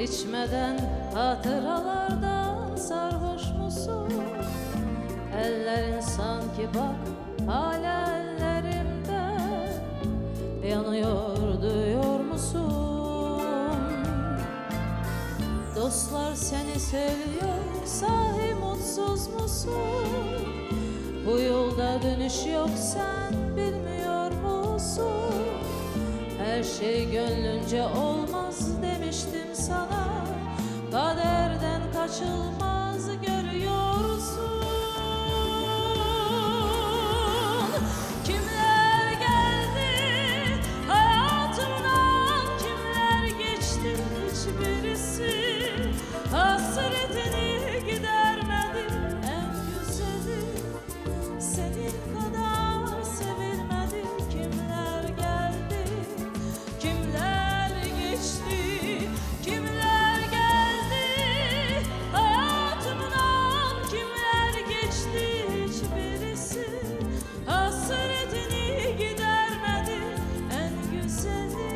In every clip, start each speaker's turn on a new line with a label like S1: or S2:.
S1: İçmeden hatıralardan sarhoş musun? Ellerin sanki bak hala ellerimde yanıyor, duyuyor musun? Dostlar seni seviyor, sahi mutsuz musun? Bu yolda dönüş yok, sen bilmiyor musun? Her şey gönlünce olmaz demiştim sana. Kaderden kaçılmaz, görüyorsun. Kimler geldi hayatımdan, kimler geçti, hiçbirisi hasretini gidermedi. En güzeli senin kadar sevilmedi. Kimler geldi, kimler geçti, kimler geldi hayatımdan, kimler geçti, hiçbirisi hasretini gidermedi. En güzeli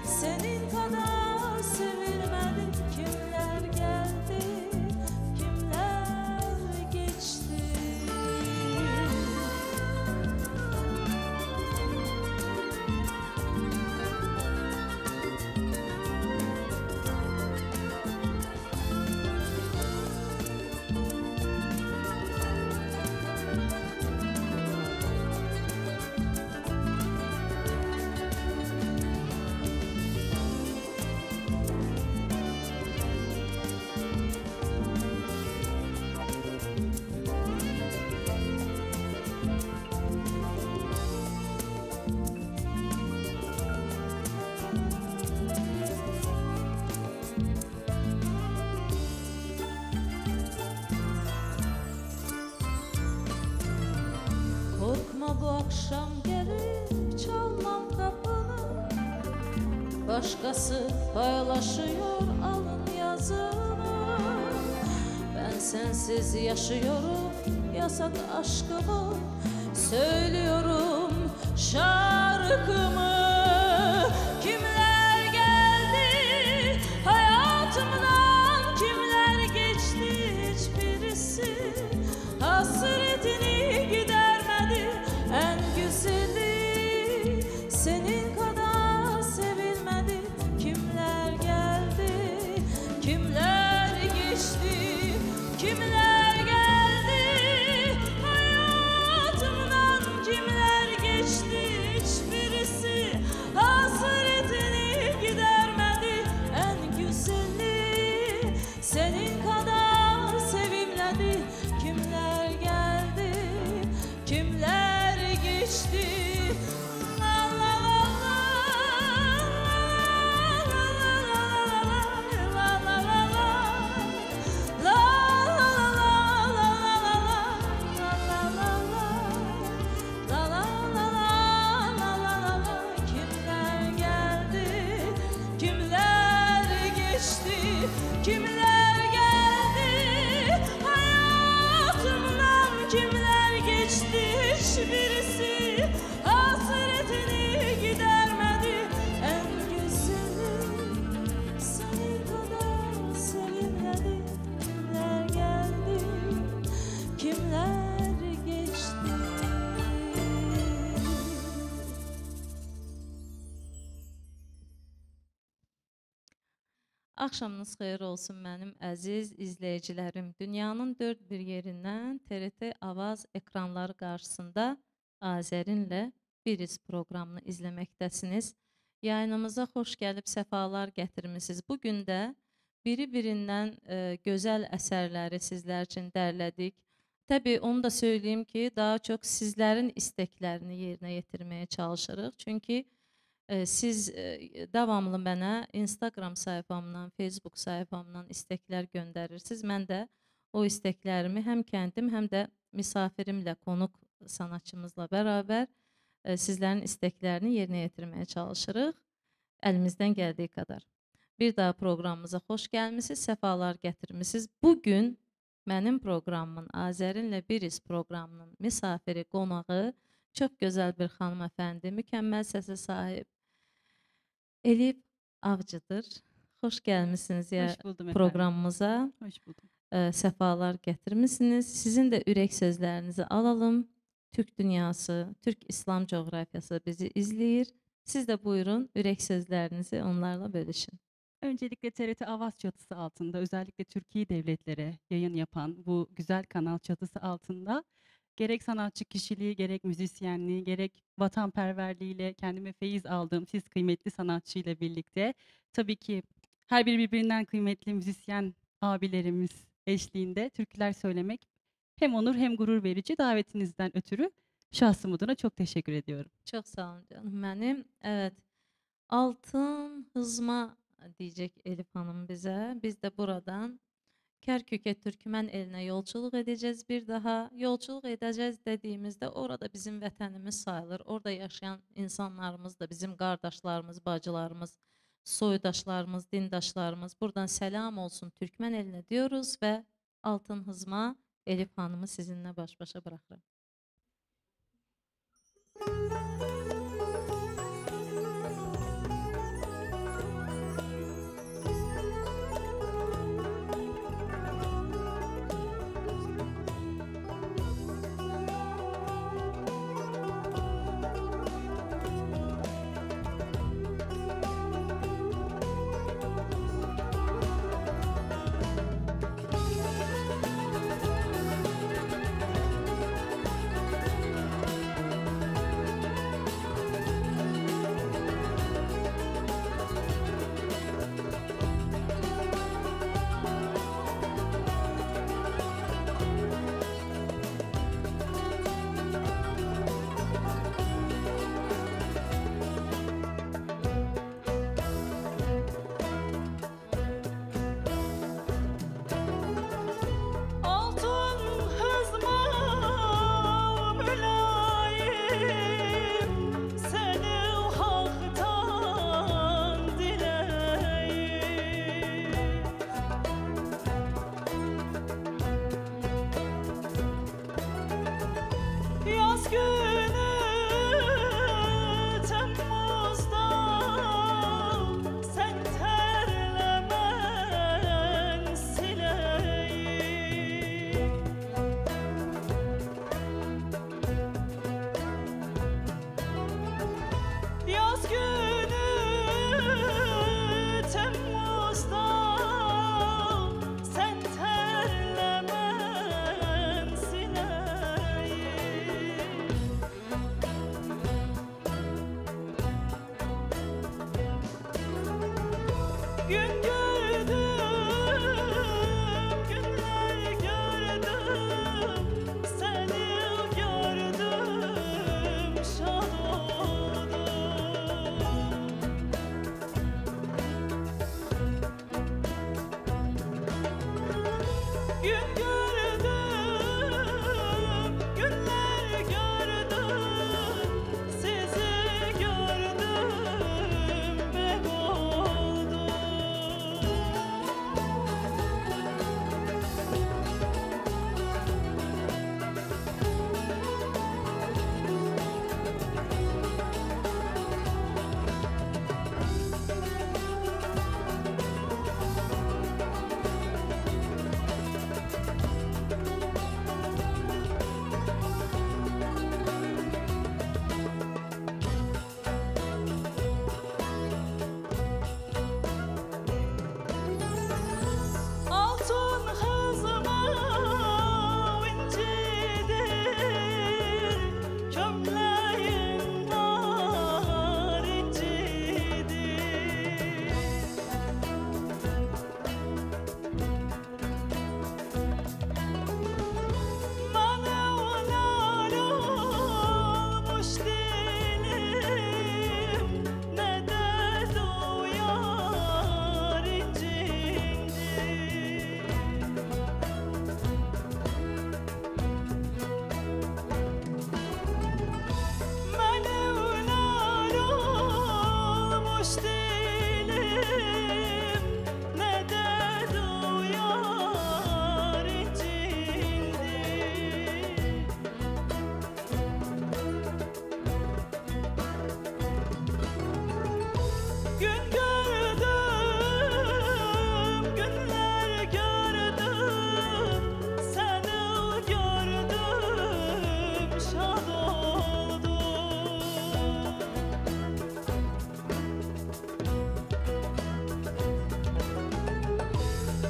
S1: senin kadar sevilmedi. Kimler geldi, kimler geçti. Korkma, bu akşam gelip çalmam kapını. Başkası paylaşıyor alın yazımı. Ben sensiz yaşıyorum yasak aşkımı. Söylüyorum şarkımı. Kimler geldi hayatımdan, kimler geçti, hiçbirisi hasretini gidermedi. En güzeli senin kadar sevilmedi. Kimler geldi, kimler geçti, kimler geldi hayatımdan, kimler geçti, hiçbirisi hasretini gidermedi. En güzeli senin kadar sevilmedi. Kimler geldi, kimler geçti. La la la la la la la la. Kimler geldi, kimler geçti, kimler geldi hayatımdan, kimler geçti, hiçbirisi hasretini gidermedi. En güzeli senin kadar sevilmedi. Kimler geldi, kimler geçti. Axşamınız xeyir olsun mənim əziz izləyicilərim. Dünyanın dörd bir yerindən TRT Avaz ekranları qarşısında Azərinlə Biriz proqramını izləməkdəsiniz. Yayınımıza xoş gəlib səfalar gətirmisiniz. Bugün də biri-birindən gözəl əsərləri sizlər üçün dərlədik. Təbii onu da söyleyeyim ki, daha çox sizlərin istəklərini yerinə yetirməyə çalışırıq. Çünki siz davamlı mənə Instagram sayfamdan, Facebook sayfamdan istəklər göndərirsiniz. Mən də o istəklərimi həm kəndim, həm də misafirimlə, qonuq sanatçımızla bərabər sizlərin istəklərini yerinə yetirməyə çalışırıq. Əlimizdən gəldiyi qədər. Bir daha proqramımıza xoş gəlmisiniz, səfalar gətirmisiniz. Bugün mənim proqramımın, Azərinlə Biriz proqramının misafiri, qonağı çox gözəl bir xanımefəndi, mükəmməl səsə sahib Elif Avcıdır. Xoş gəlmisiniz ya
S2: Hoş buldum efendim.
S1: proqramımıza.
S2: Hoş buldum.
S1: Səfalar gətirmisiniz. Sizin də ürək sözlərinizi alalım. Türk dünyası, Türk İslam coğrafyası bizi izləyir. Siz de buyurun ürək sözlərinizi onlarla bölüşün.
S2: Öncelikle TRT Avaz çatısı altında özellikle Türkiye devletlere yayın yapan bu güzel kanal çatısı altında gerek sanatçı kişiliği, gerek müzisyenliği, gerek vatanperverliğiyle kendime feyiz aldığım siz kıymetli sanatçıyla birlikte tabii ki her biri birbirinden kıymetli müzisyen abilerimiz eşliğinde türküler söylemek hem onur hem gurur verici. Davetinizden ötürü şahsım adına çok teşekkür ediyorum.
S1: Çox sağ olun canım mənim. Evet, altın hızma diyecek Elif Hanım bize. Biz de buradan Kərkükə Türkmen eline yolculuk edeceğiz bir daha. Yolculuk edeceğiz dediğimizde orada bizim vətənimiz sayılır. Orada yaşayan insanlarımız da bizim qardaşlarımız, bacılarımız, soydaşlarımız, dindaşlarımız. Buradan selam olsun Türkmen eline diyoruz ve altın hızma Elif Hanım'ı sizinle baş başa bırakırım.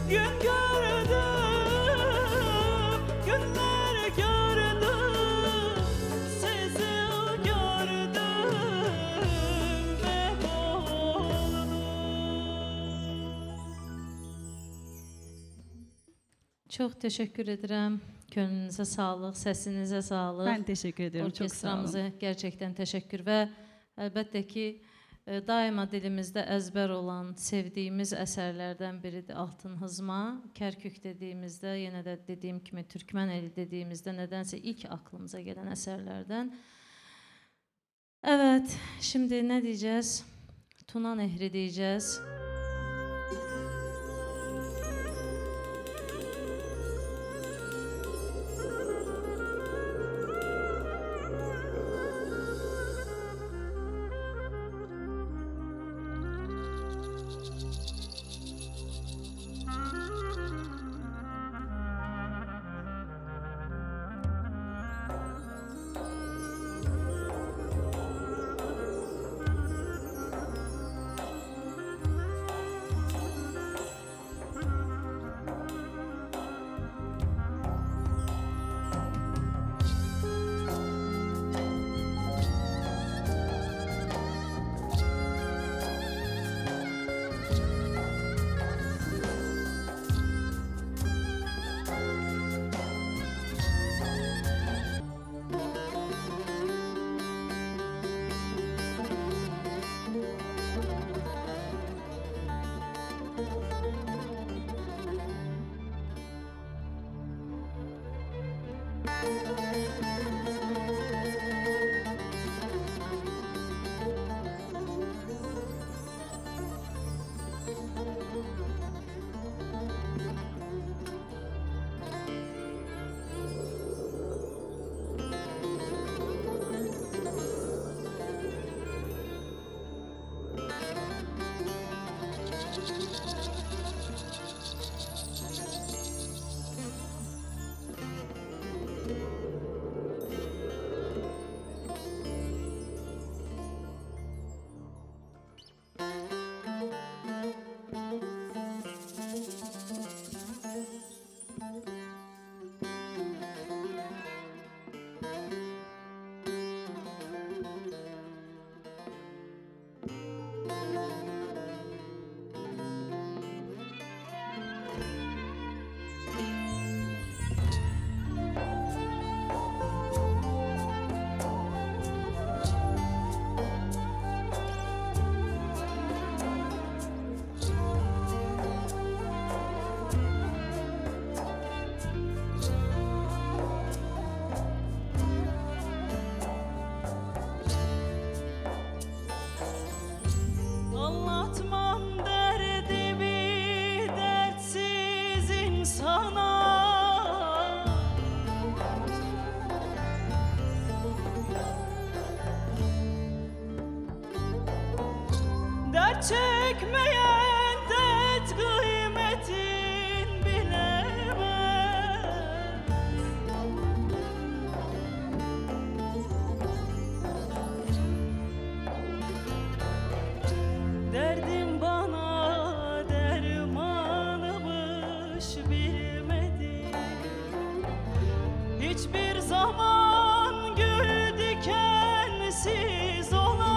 S3: Gün gördüm, günler gördüm, sizi gördüm ve oldum.
S1: Çox təşəkkür edirəm. Könlünüzə sağlıq, səsinizə sağlıq.
S2: Ben teşekkür ediyorum. Çok sağ olun.
S1: Orkestramıza gerçekten teşekkür və əlbəttə ki, daima dilimizdə əzbər olan, sevdiyimiz əsərlərdən biridir Altın Hızma. Kərkük dediyimizdə, yenə də dediyim kimi Türkmən eli dediyimizdə nədənsə ilk aklımıza gələn əsərlərdən. Evet, şimdi nə deyəcəz? Tuna Nehri deyəcəz.
S3: Çekmeyen dert kıymetin bilemez. Derdim bana dermanımış bilmedim. Hiçbir zaman gül dikensiz olamaz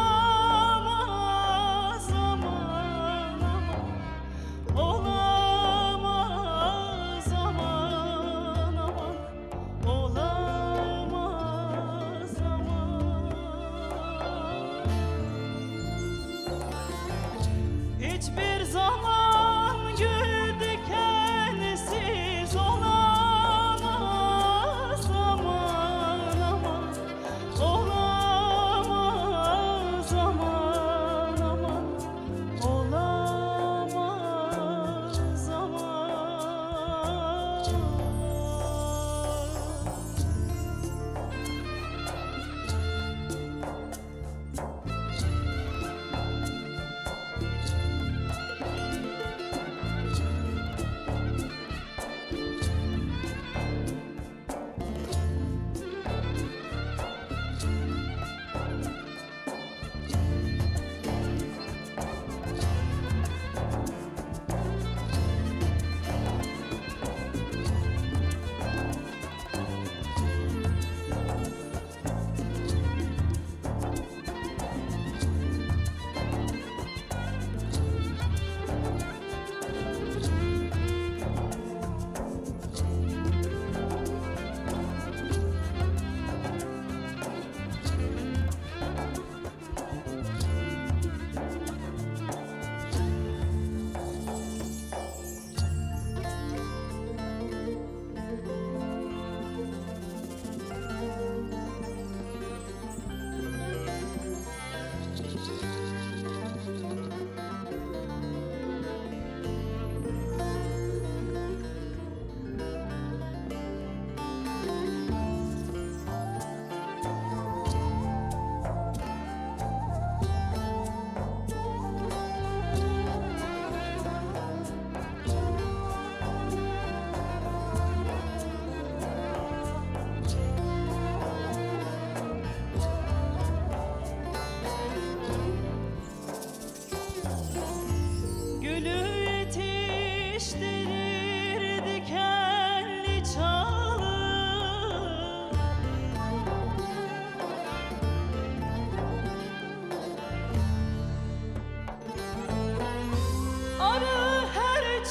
S3: aman aman.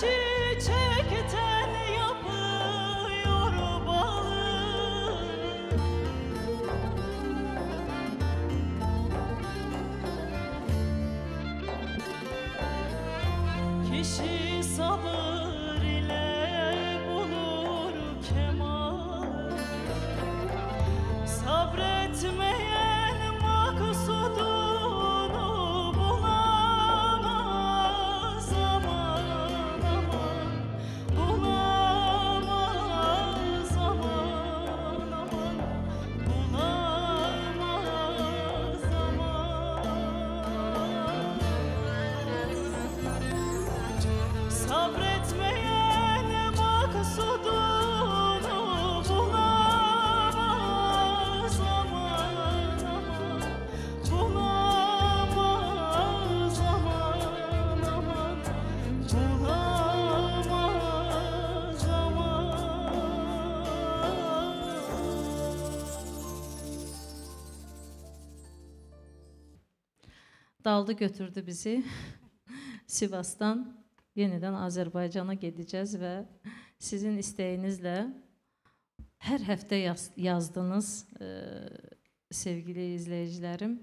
S3: çiçekten yapıyor balı. Kişi sabır ile bulur kemal. Sabretmeyen maksudunu bulamaz aman aman. Bulamaz aman aman. Bulamaz aman. Sabretmeyen maksudunu bulamaz aman aman. Bulamaz aman aman. Bulamaz aman.
S1: Daldı götürdü bizi. Sivas'tan yeniden Azərbaycana gedəcəz və sizin isteğinizlə hər həftə yazdınız sevgili izləyicilərim.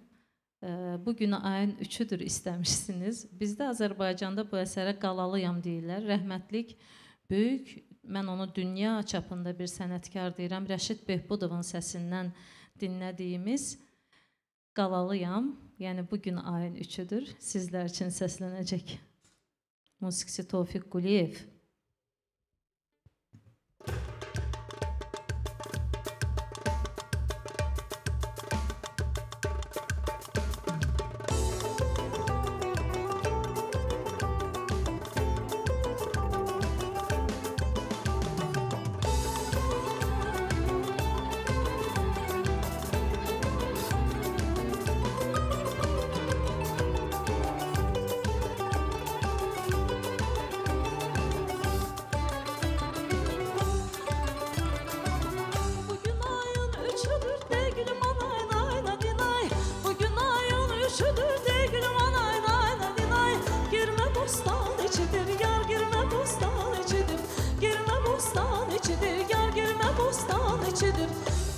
S1: Bugün ayın 3'üdür istəmişsiniz. Bizdə Azərbaycanda bu əsərə qalalıyam deyirlər. Rəhmətlik böyük, mən onu dünya çapında bir sənətkar deyirəm. Rəşid Behbudovun səsindən dinlədiyimiz qalalıyam. Yəni bugün ayın 3'üdür. Sizlər üçün səslənəcək. Musiqisi Tofiq Quliyev.
S3: Bugün ayın 3'üdür de gülüm anay nay nay dinay. Bugün ayın 3'üdür de gülüm anay nay nay dinay. Girme bostan içidir yar girme bostan içidir. Girme bostan içidir yar girme bostan içidir.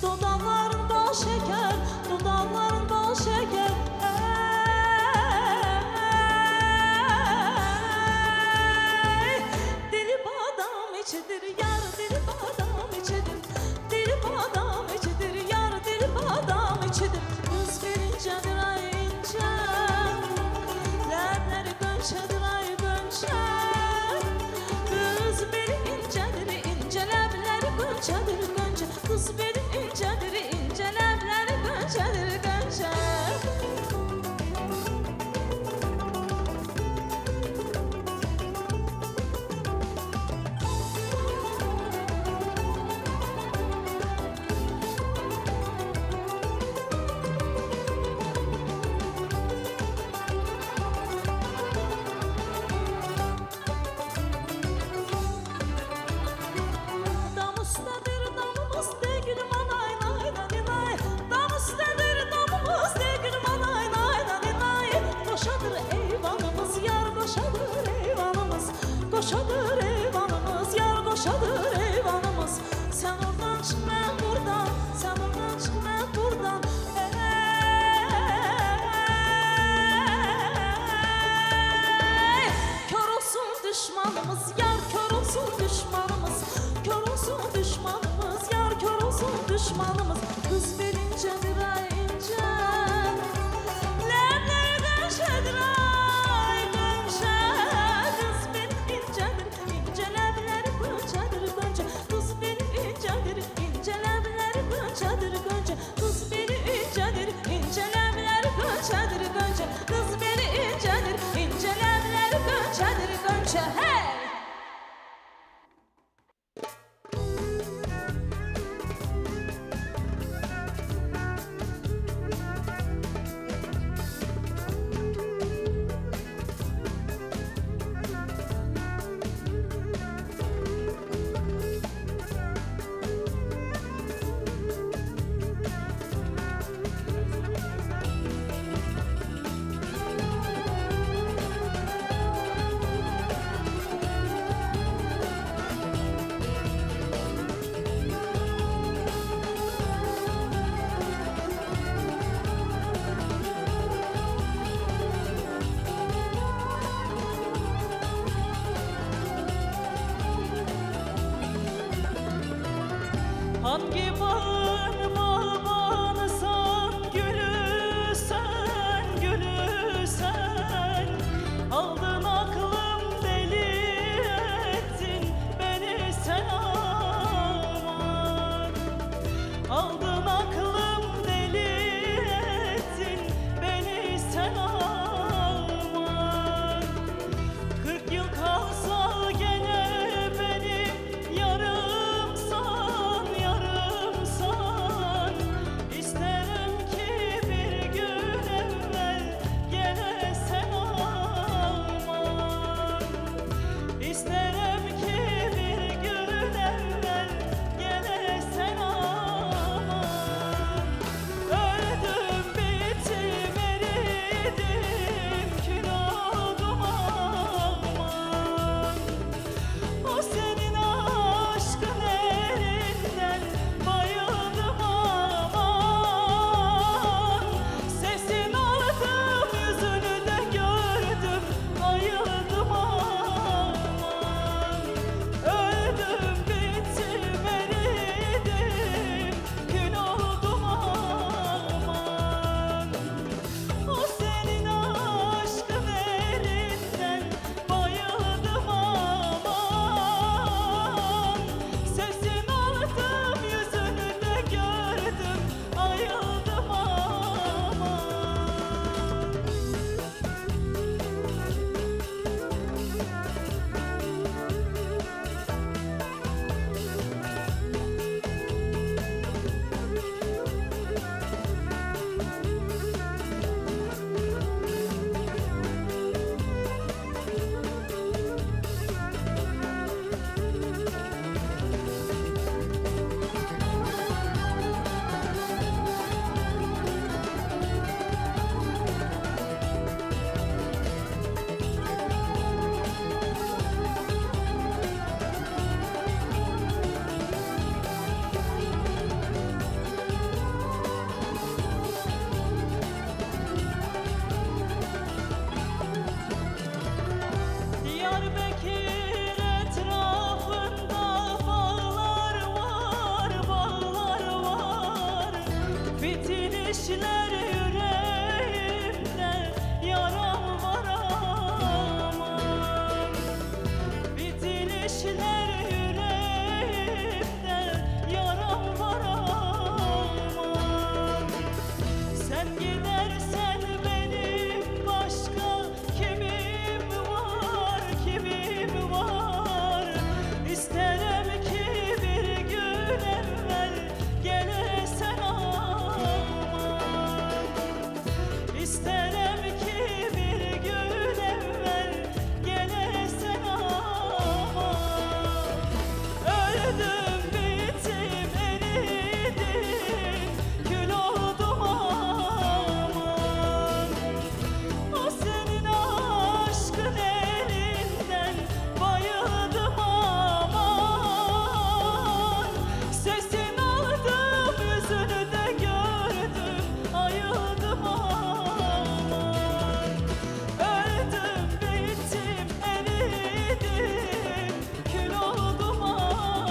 S3: Dudakların bal şeker, dudakların bal şeker. Ey, dili badam içidir yar dili badam içidir. Dili badam içidir yar dili badam içidir. Kız verincedir ay ince, ləbləri gönçədir ay gönçə. Kız beli incedir ince, ləbləri gönçədir gönçə. Kız beli incedir ince, ləbləri gönçədir gönçə. Dam üstədir damımız de gülüm anay nay nay dinay. Dam üstədir damımız de gülüm anay nay nay dinay. Qoşadır eyvanımız yar qoşadır eyvanımız. Qoşadır eyvanımız yar qoşadır eyvanımız. Sen oradan çık ben buradan, sen oradan çık ben buradan. Ey, kör olsun düşmanımız yar kör olsun düşmanımız. Kör olsun düşmanımız yar kör olsun düşmanımız. Kız verincedir ay ince, ləbləri gönçədir ay gönçə. Kız benim incedir ince, ləbləri gönçədir gönçə. Kız benim incedir ince, ləbləri gönçədir gönçə. Kız beni incedir ince, ləbləri gönçədir gönçə. Kız beni incedir ince, ləbləri gönçədir gönçə. Hey! Hangi bağın bağbanısan, gülü sen, aldın aklım deli ettin beni sen aman. Aldın aklım deli ettin beni sen aman. 40 yıl kalsa gene benim yarımsan, yarımsan. İsterim ki bir gün evvel gene sen aman. İsterim ki bir gün evvel gene sen aman. Öldüm bittim eridim kül oldum aman. O senin aşkın elinden bayıldım aman. Sesin aldım yüzünü de gördüm ayıldım aman. Öldüm bittim eridim kül oldum aman. O senin aşkın elinden bayıldım aman. Sesin aldım yüzünü de gördüm ayıldım aman. Diyarbakır etrafında bağlar var, bağlar var. Fitil işler yüreğimde, yaram var aman. Fitil işler yüreğimde, yaram var aman. Sen gidersen benim başka kimim var, kimim var? İsterim ki bir gün evvel gelesen aman. İsterim ki bir gün evvel gelesen aman. Öldüm bittim eridim kül oldum aman. O senin aşkın elinden bayıldım aman. Sesin aldım yüzünü de gördüm ayıldım aman. Öldüm bittim eridim kül oldum aman.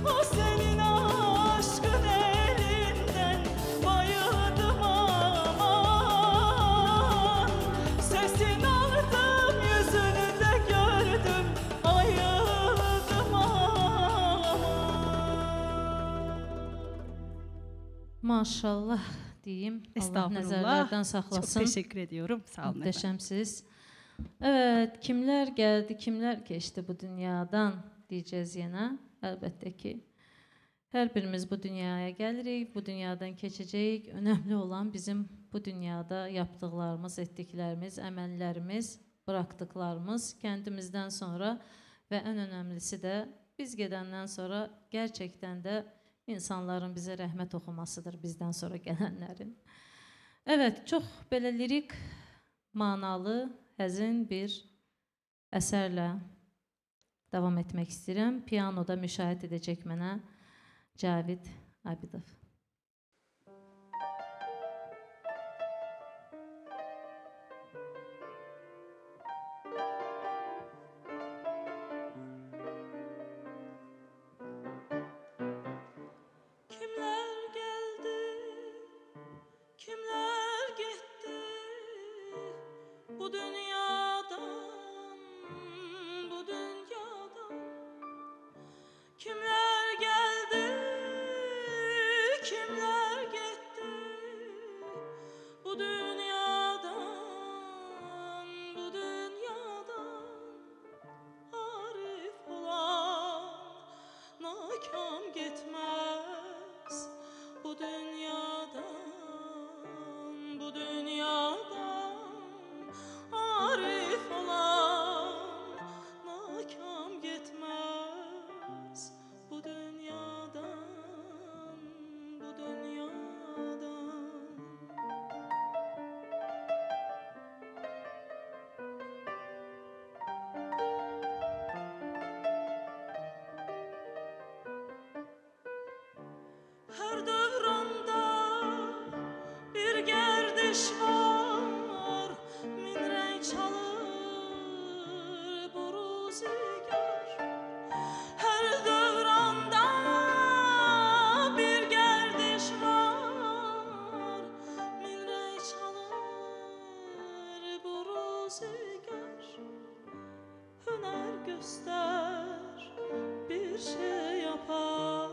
S3: O senin aşkın elinden bayıldım aman. Sesin aldım yüzünü de gördüm ayıldım aman.
S1: Maşallah diyeyim. Allah
S2: Estağfurullah.
S1: nəzərlərdən
S2: Çok
S1: saxlasın.
S2: teşekkür ediyorum. Sağ olun efendim.
S1: Muhteşemsiz. Evet, kimler geldi, kimler geçti bu dünyadan diyeceğiz yine. Elbette ki her birimiz bu dünyaya gelirik, bu dünyadan keçəcəyik. Önemli olan bizim bu dünyada yaptıklarımız, ettiklerimiz, əməllərimiz, bıraktıklarımız kendimizden sonra ve en önemlisi de biz gedəndən sonra gerçekten de insanların bize rəhmət oxumasıdır bizden sonra gelenlerin. Evet, çok belə lirik, manalı, həzin bir əsərlə davam etmək istəyirəm. Pianoda müşahidə edəcək mənə Cavid Abidov.
S3: bu dünyadan, bu dünyadan. Kimler geldi, kimler gitti, bu dünyadan, bu dünyadan. Arif olan nakam gitmez, bu dünyadan, bu dünyadan. Arif olan nakam gitmez, bu dünyadan, bu dünyadan. Her dövranda bir gerdiş var, min renk çalır bu rüzgar. Her dövranda bir gerdiş var, min renk çalır bu rüzgar. Hüner göster, bir şey yapar,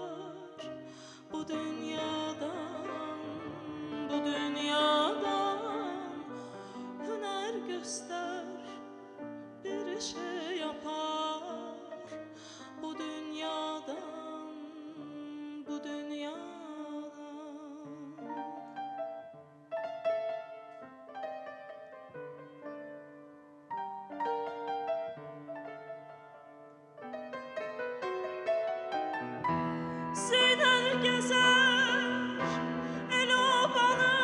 S3: bu dünyadan, bu dünyadan. Hüner göster, bir şey yapar, bu dünyadan, bu dünyadan. Zeynel gezer el-obanı,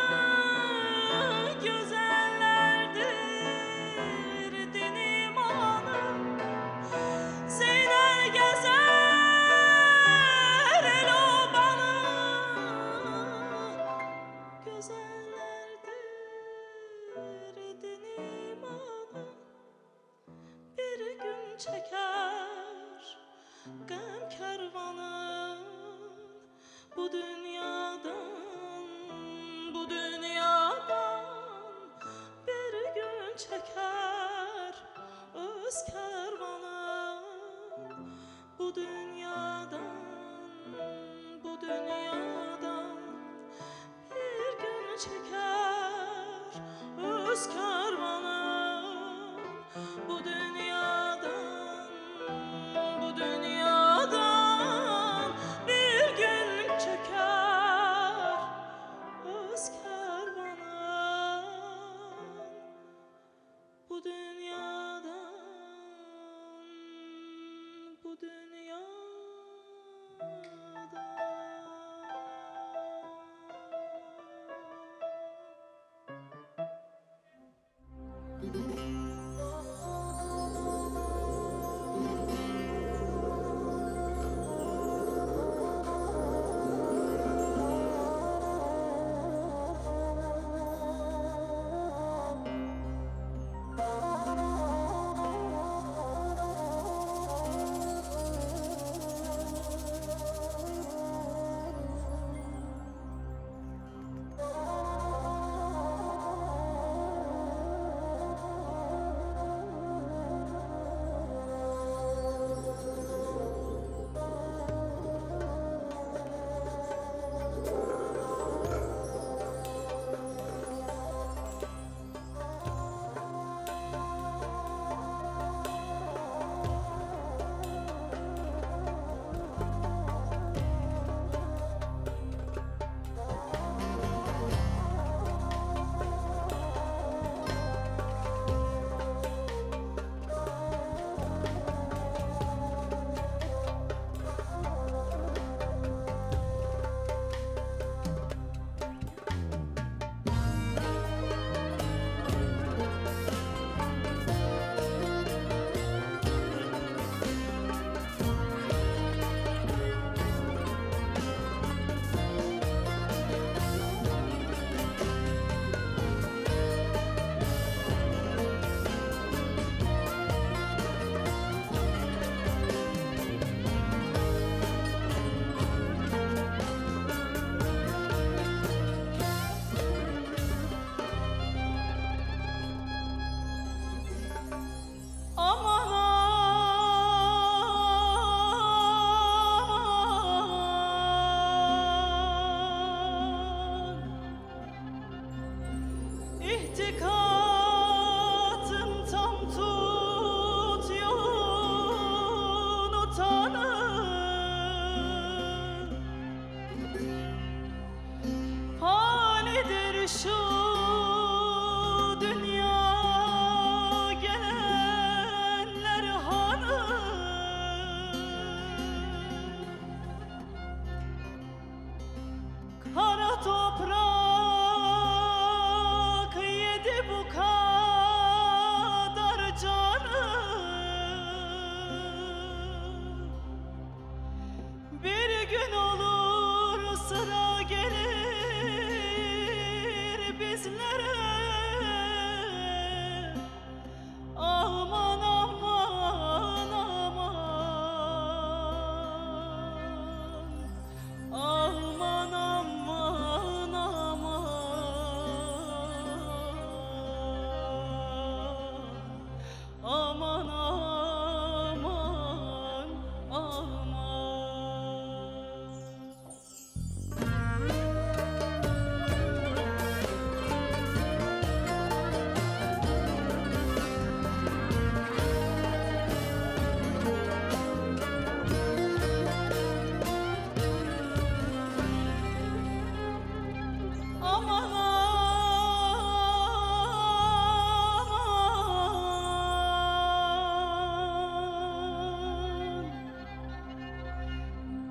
S3: güzellerdir din imanı. Zeynel gezer el-obanı, güzellerdir din imanı. Bir gün çeker gam kervanı, bu dünyadan, bu dünyadan. Bir gün çeker öz kervanı, bu dünyadan, bu dünyadan. Bir gün çeker öz kervanı, bu dünyadan, bu dünyadan. Bir gün çeker öz kervanı, bu dünyadan, bu dünyadan.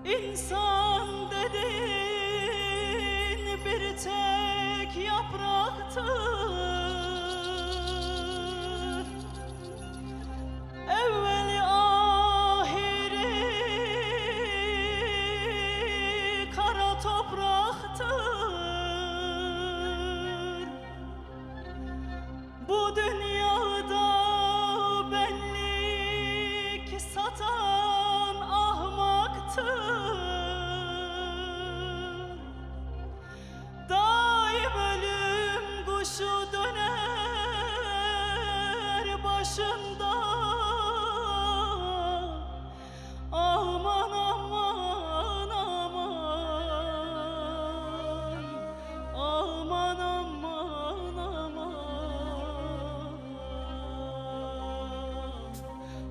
S3: İnsan dedin bir tek yapraktır, evveli ahiri kara topraktır. Bu dünyada belli ki satan ahmaktır. Daim ölüm kuşu döner başında. Aman aman aman, aman aman aman,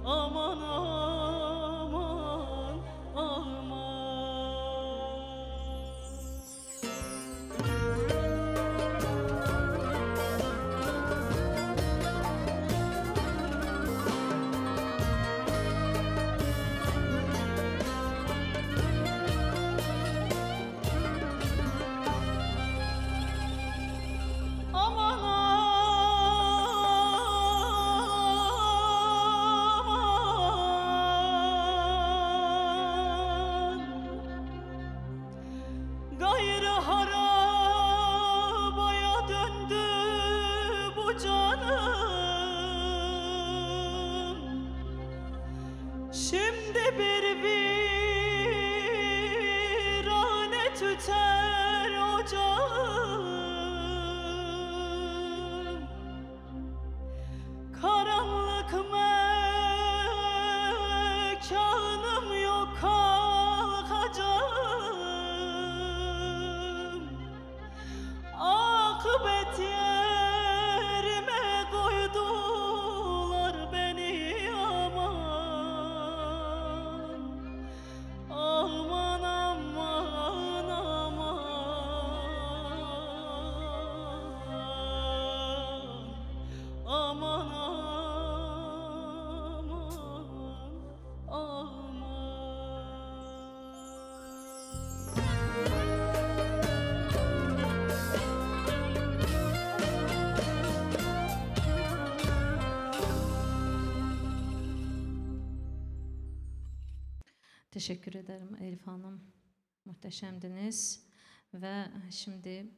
S3: aman aman aman. Aman aman, gayrı harabaya döndü bu canım. Şimdi bir virane tüter ocağım. Karanlık mekanım yok kalkacağım. Akıbet yerime koydular beni aman. Aman aman aman, aman aman aman.
S1: Teşekkür ederim Elif Hanım. Muhteşemdiniz. Ve şimdi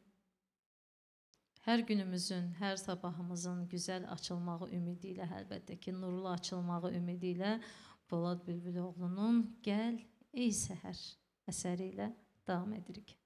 S1: her günümüzün, her sabahımızın güzel açılmağı ümidiyle, elbette ki nurlu açılmağı ümidiyle Polad Bülbüloğlu'nun Gəl Ey Səhər əsəriyle devam edirik.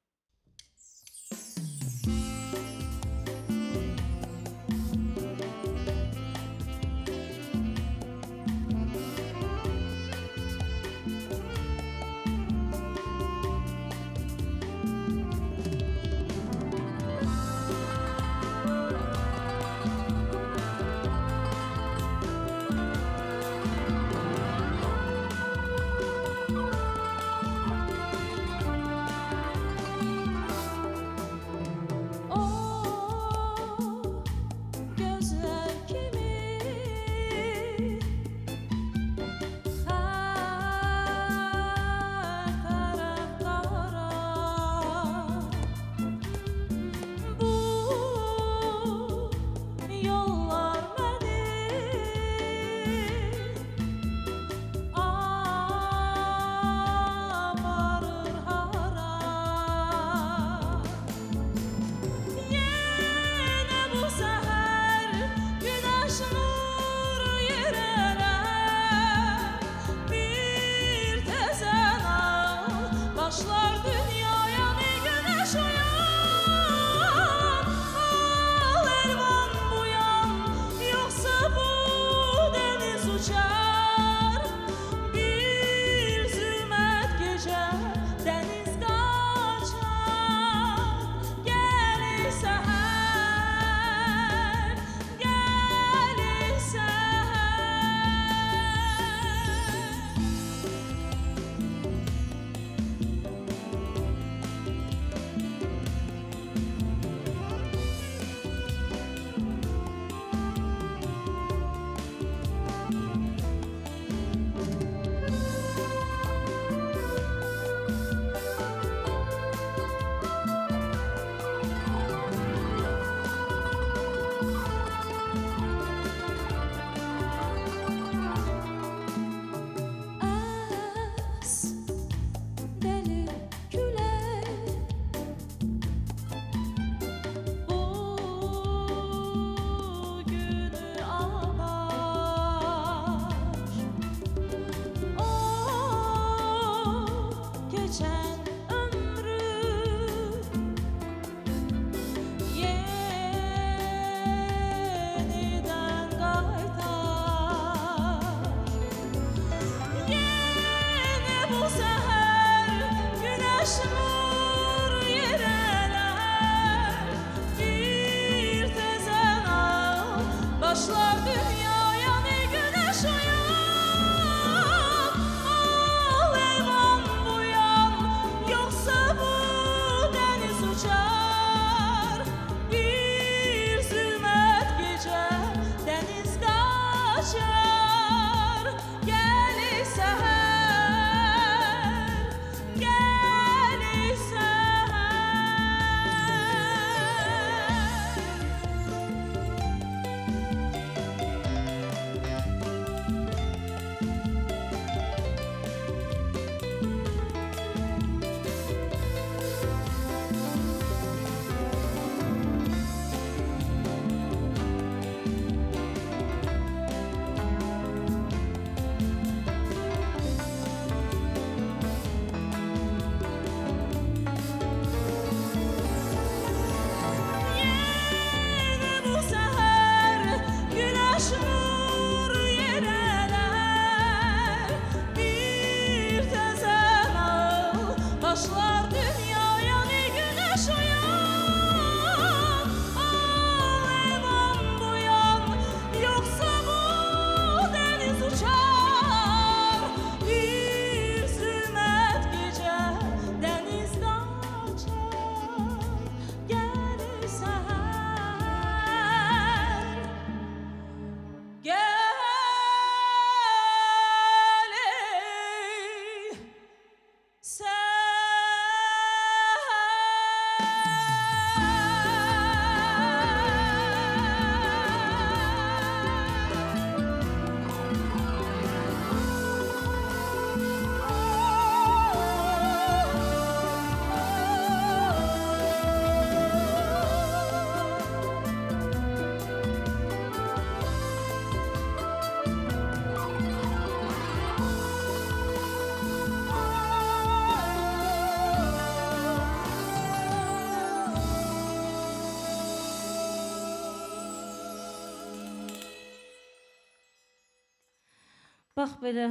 S1: Bax belə,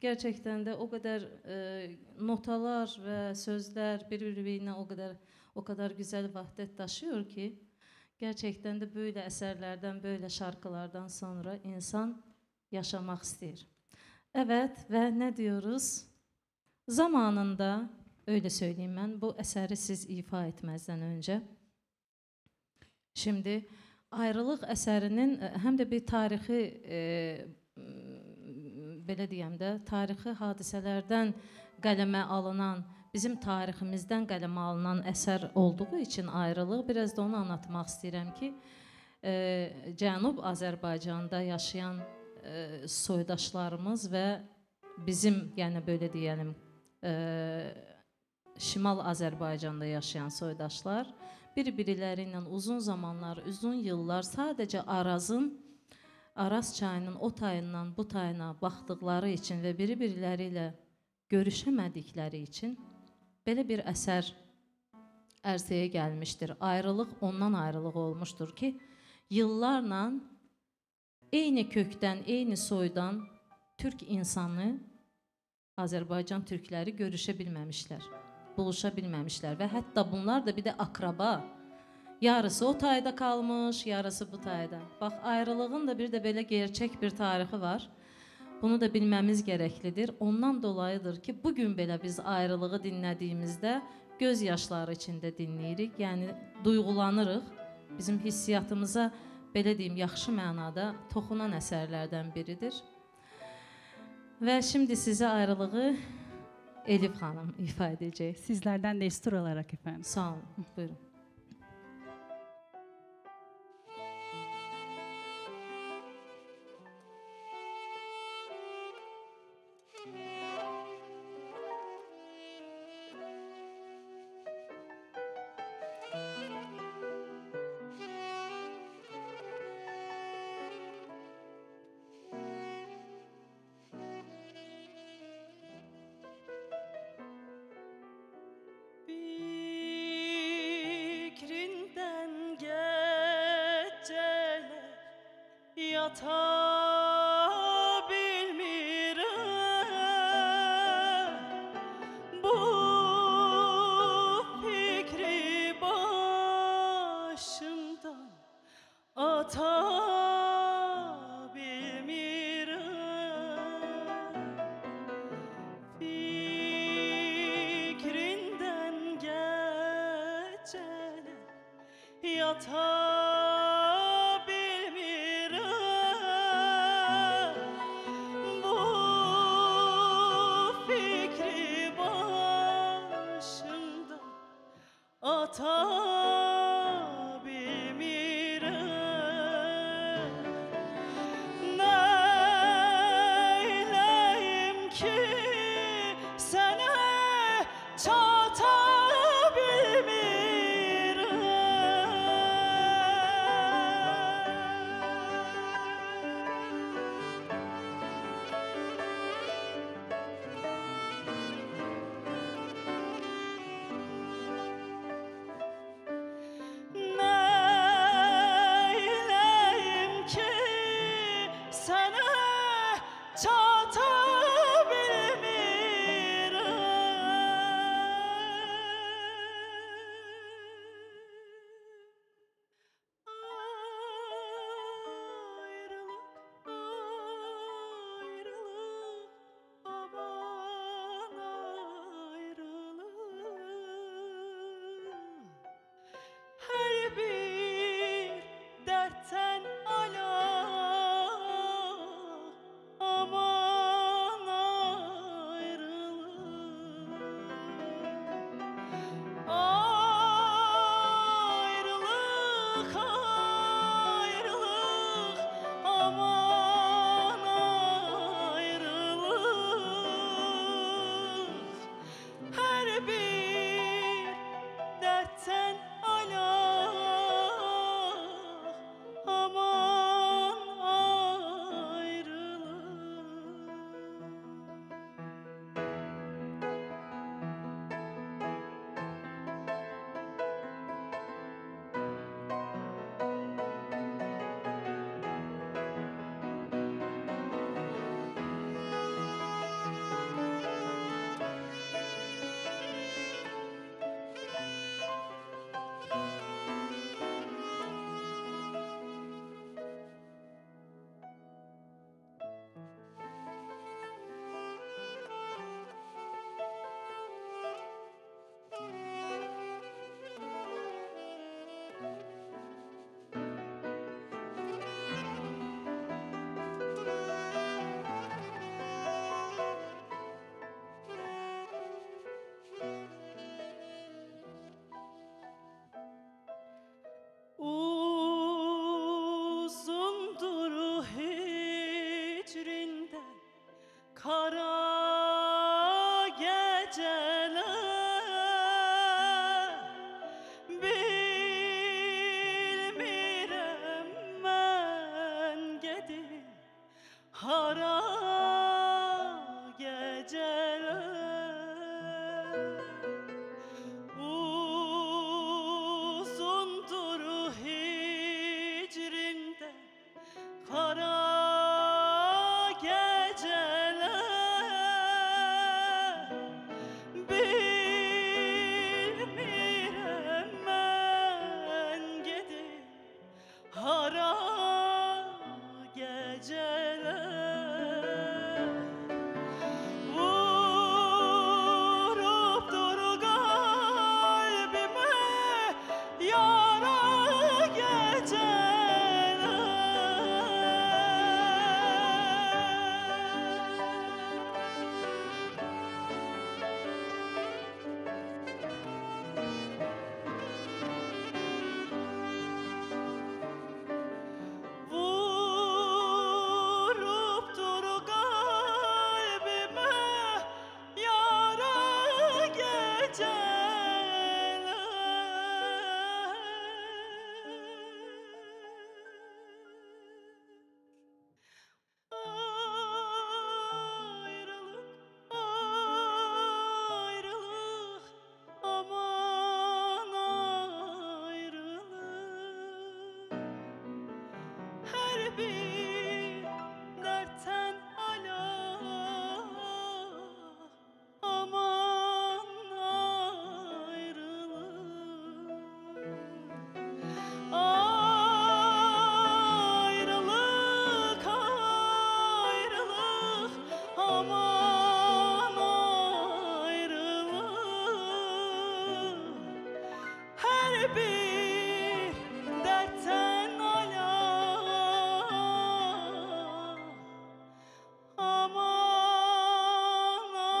S1: gerçəkdən də o qədər notalar və sözlər bir-birinə o qədər gözəl vəhdət daşıyor ki, gerçəkdən də böyle əsərlərdən, böyle şarkılardan sonra insan yaşamaq istəyir. Evet və nə diyoruz? Zamanında, öyle söyleyeyim mən, bu əsəri siz ifa etməzdən öncə, şimdi ayrılıq əsərinin həm də bir tarixi belə deyəm də, tarixi hadisələrdən qələmə alınan, bizim tariximizdən qələmə alınan əsər olduğu üçün ayrılıq, biraz da onu anlatmaq istəyirəm ki, Cənub Azərbaycanda yaşayan soydaşlarımız və bizim, yəni belə deyəlim, Şimal Azərbaycanda yaşayan soydaşlar bir-biriləri ilə uzun zamanlar, uzun yıllar sadəcə Araz çayının o tayından bu tayına baxdıqları üçün və biri-biriləri ilə görüşəmədikləri üçün belə bir əsər ərsəyə gəlmişdir. Ayrılıq ondan ayrılıq olmuşdur ki, yıllarla eyni kökdən, eyni soydan Türk insanı, Azərbaycan türkləri görüşə bilməmişlər, buluşa bilməmişlər və hətta bunlar da bir də akraba. Yarısı o tayda kalmış, yarısı bu tayda. Bax, ayrılığın da bir də belə gerçək bir tarixi var. Bunu da bilməmiz gərəklidir. Ondan dolayıdır ki, bugün belə biz ayrılığı dinlədiyimizdə göz yaşları içində dinləyirik. Yəni, duyğulanırıq. Bizim hissiyatımıza, belə deyim, yaxşı mənada toxunan əsərlərdən biridir. Və şimdi sizə ayrılığı Elif xanım ifa edəcək.
S2: Sizlerden destur olarak efendim.
S1: Sağ olun, buyurun.
S3: Fikrinden geceler yata bilmirəm. Bu fikri başımdan ata bilmirəm. Fikrinden geceler yata bilmirəm. Bu fikri başımdan ata bilmirəm. Neyleyim ki sənə çata Neyleyim ki sənə çata her bir dertten ala aman kara geceler bilmirəm mən gedib hara geceler uzundur hicrində kara hara geceler vurup dur kalbime yara bir dertten ala aman ayrılık ayrılık ayrılık aman ayrılık her bir dertten ala aman ayrılık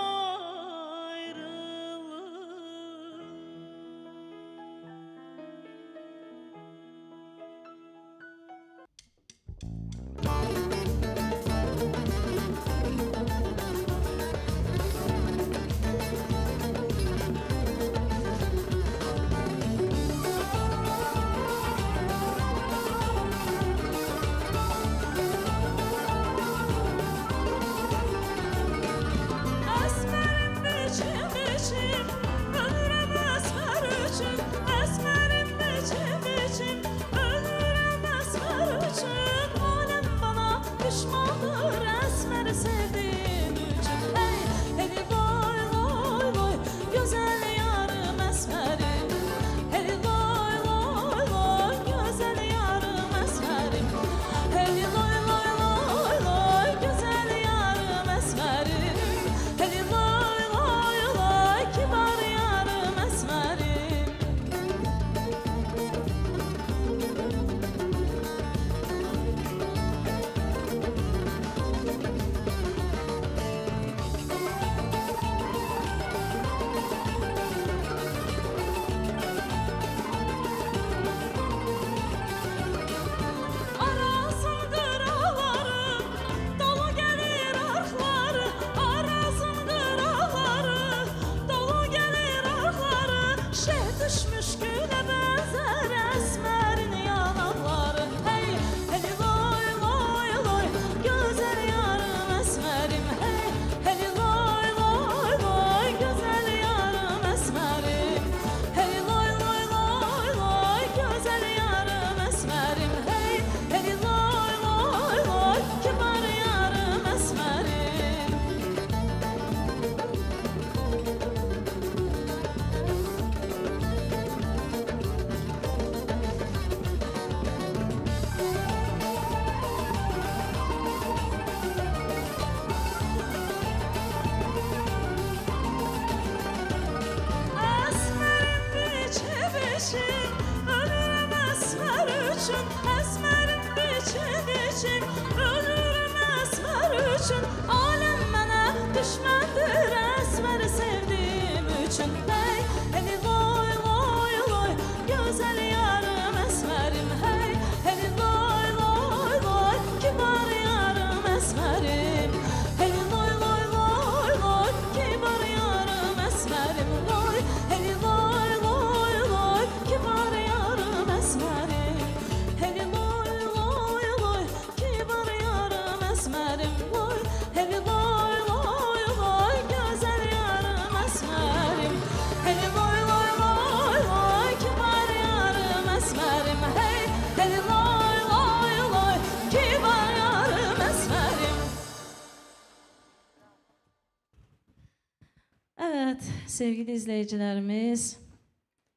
S1: Evet, sevgili izleyicilerimiz,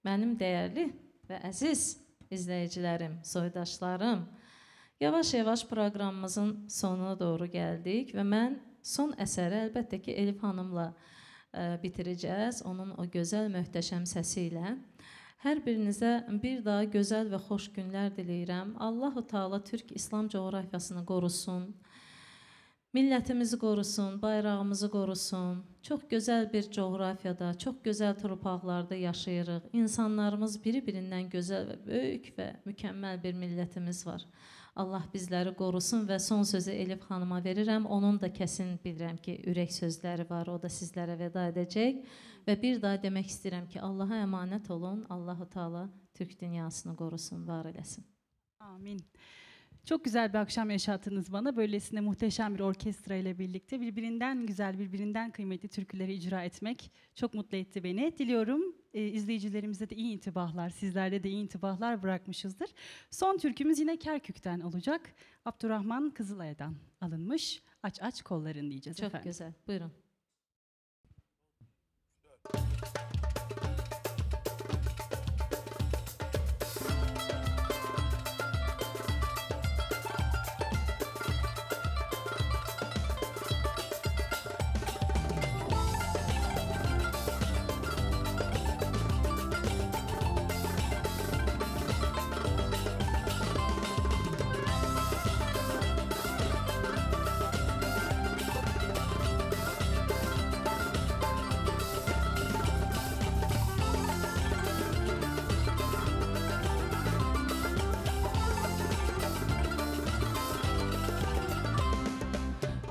S1: benim değerli ve aziz izleyicilerim, soydaşlarım, yavaş-yavaş proqramımızın sonuna doğru gəldik və mən son əsəri əlbəttə ki, Elif xanımla bitirəcəz, onun o gözəl, möhtəşəm səsi ilə. Hər birinizə bir daha gözəl və xoş günlər diləyirəm. Allah-u Teala Türk İslam coğrafiyasını qorusun, millətimizi qorusun, bayrağımızı qorusun. Çox gözəl bir coğrafiyada, çox gözəl torpaqlarda yaşayırıq. İnsanlarımız biri-birindən gözəl və böyük və mükəmməl bir millətimiz var. Allah bizləri qorusun və son sözü Elif xanıma verirəm. Onun da kəsin bilirəm ki, ürək sözləri var, o da sizlərə vəda edəcək. Və bir daha demək istəyirəm ki, Allaha əmanət olun. Allah-u Teala Türk dünyasını qorusun, var eləsin.
S2: Amin. Çok güzel bir akşam yaşattınız bana. Böylesine muhteşem bir orkestra ile birlikte birbirinden güzel, birbirinden kıymetli türküleri icra etmek çok mutlu etti beni. Diliyorum izleyicilerimize de iyi intibahlar, sizlerde de iyi intibahlar bırakmışızdır. Son türkümüz yine Kerkük'ten olacak. Abdurrahman Kızılay'dan alınmış. Aç aç kolların diyeceğiz
S1: Çok
S2: efendim.
S1: güzel, buyurun.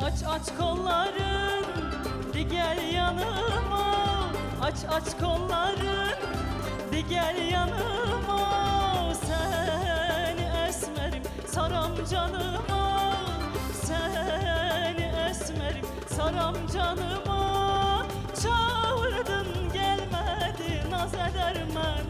S3: Aç aç kolların, de gel yanıma. Aç aç kolların, de gel yanıma. Seni esmerim saram canıma. Seni esmerim saram canıma. Çağırdın gelmedi naz edermen.